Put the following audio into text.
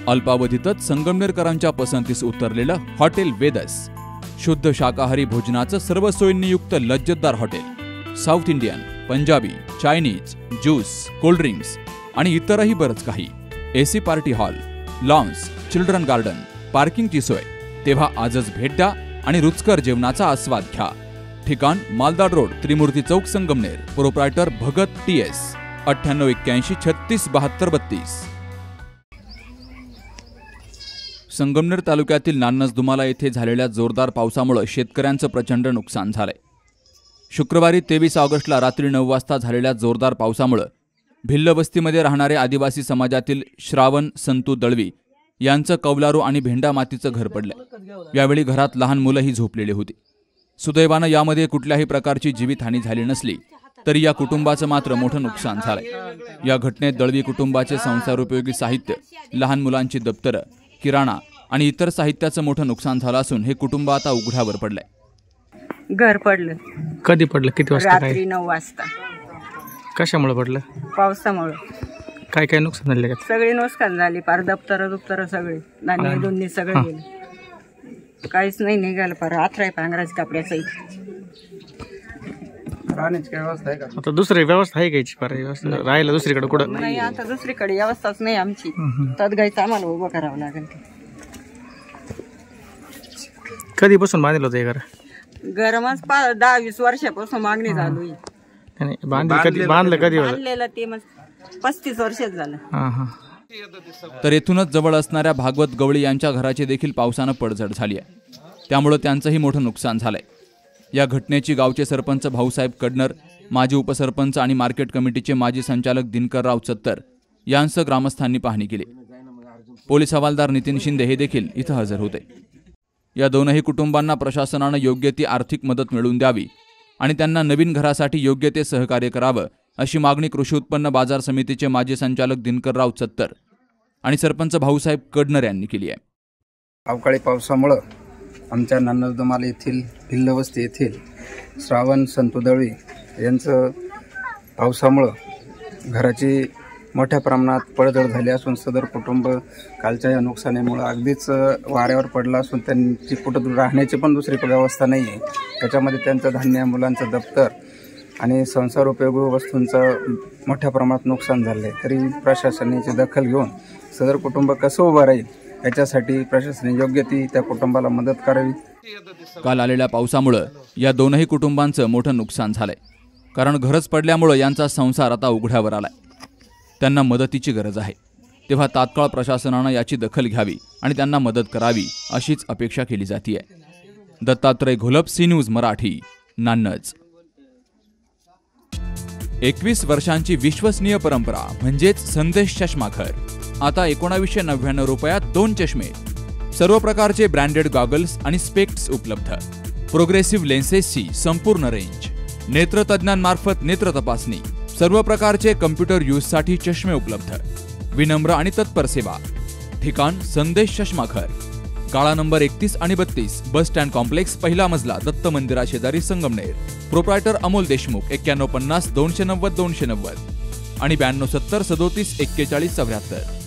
अल्पावधीतच संगमनेरकरांच्या पसंतीस उतरलेलं हॉटेल वेदस, शुद्ध शाकाहारी भोजनाचं सर्व सोयींनी युक्त लज्जतदार hotel, south Indian, Punjabi, Chinese, juice, cold drinks आणि इतरही बरंच काही, AC party hall, lawns, children garden, पार्किंगची सोय. तेव्हा आजच भेट द्या आणि रुचकर जेवणाचा आस्वाद घ्या. ठिकाण Maldad road, Trimurti Chowk, Sangamner. Proprietor Bhagat TS. 9881 36 72 32. Sangamner तालुक्यातील नान्नज दुमाला येथे झालेल्या जोरदार पावसामुळे शेतकऱ्यांचं प्रचंड नुकसान झालंय. शुक्रवारी 23 ऑगस्टला रात्री 9 वाजता झालेल्या जोरदार पावसामुळे भिल्ल वस्तीमध्ये राहणारे आदिवासी समाजातील श्रावण संतू दळवी यांचं कौलारू आणि भेंडा मातीचं घर पडलंय. यावेळी घरात लहान मुलंही झोपलेली होती. सुदैवानं यामध्ये कुठल्याही प्रकारची जीवितहानी झाली नसली तरी या कुटुंबाचं मात्र मोठं नुकसान झालंय. या घटनेत दळवी कुटुंबाचे संसारोपयोगी साहित्य, लहान मुलांची दप्तरं, किराणा आणि इतर साहित्याचं मोठं नुकसान झालं असून हे कुटुंब आता उघड्यावर पडलंय. घर पडलं. कधी पडलं? किती वाजता? रात्री 9 वाजता. कशामुळे पडलं? पावसामुळे. काय काय नुकसान झाले? सगळे नुकसान झाले. पार दप्तर सगळे, धान्य दोन्ही सगळे गेले. काहीच नाही निघालं. पार आथराय पांघराच्या कपड्याचं. राहण्याची व्यवस्था आहे का? आता दुसरी व्यवस्था आहे घ्यायची? पार राहायला दुसरीकडे कुठं नाही. आता दुसरीकडे व्यवस्थाच नाही आमची. तदगायचं आम्हाला उभं करावं लागेल. कधीपासून बांधलं होतं हे घर? गरमच 10-20 वर्षापासून मागणी चालू आहे. बांधलं कधी? बांधलेलं ते 35 वर्षात झालं. तर येथूनच जवळ असणाऱ्या भागवत गवळी यांच्या घराची देखील पावसानं पडझड झाली आहे. त्यामुळे त्यांचंही मोठं नुकसान झालंय. या घटनेची गावचे सरपंच भाऊसाहेब कडनर, माजी उपसरपंच आणि मार्केट कमिटीचे माजी संचालक दिनकरराव चत्तर यांसह ग्रामस्थांनी पाहणी केली. पोलीस हवालदार नितीन शिंदे हे देखील इथं हजर होते. या दोनही कुटुंबांना प्रशासनानं योग्य ती आर्थिक मदत मिळवून द्यावी आणि त्यांना नवीन घरासाठी योग्य ते सहकार्य करावं अशी मागणी कृषी उत्पन्न बाजार समितीचे माजी संचालक दिनकरराव चत्तर आणि सरपंच भाऊसाहेब कडनर यांनी केली आहे. अवकाळी पावसामुळे आमच्या नान्नज दुमाला येथील भिल्ल वस्ती येथील श्रावण संतू दळवी यांचं पावसामुळं घराची मोठ्या प्रमाणात पडझड झाली असून सदर कुटुंब कालच्या या नुकसानीमुळे अगदीच वाऱ्यावर पडलं असून त्यांची कुठं राहण्याची पण दुसरी व्यवस्था नाही आहे. त्याच्यामध्ये त्यांचं धान्य, मुलांचं दप्तर आणि संसारोपयोगी वस्तूंचं मोठ्या प्रमाणात नुकसान झालं आहे. तरी प्रशासनाची दखल घेऊन सदर कुटुंब कसं उभं राहील याच्यासाठी प्रशासनाने योग्य ती त्या कुटुंबाला मदत करावी. काल आलेल्या पावसामुळे या दोनही कुटुंबांचं मोठं नुकसान झालंय. कारण घरच पडल्यामुळे यांचा संसार आता उघड्यावर आलाय. त्यांना मदतीची गरज आहे. तेव्हा तात्काळ प्रशासनानं याची दखल घ्यावी आणि त्यांना मदत करावी अशीच अपेक्षा केली जाते. Dattatray Gholap, C news Marathi, Nannaj. 21 वर्षांची विश्वसनीय परंपरा म्हणजेच संदेश चष्माघर. आता 1999 रुपयात 2 चष्मे, सर्व प्रकारचे ब्रँडेड गॉगल्स आणि स्पेक्ट्स उपलब्ध. प्रोग्रेसिव्ह लेन्सेसची संपूर्ण रेंज, नेत्रतज्ञांमार्फत नेत्र तपासणी, सर्व प्रकारचे कम्प्युटर यूजसाठी चष्मे उपलब्ध. विनम्र आणि तत्पर सेवा. ठिकाण संदेश चष्माघर, काळा नंबर 31 आणि 32, बस स्टँड कॉम्प्लेक्स, पहिला मजला, दत्त मंदिरा शेजारी, संगमनेर. प्रोप्रायटर अमोल देशमुख. 9150 290 290 आणि 9270 37 41 74.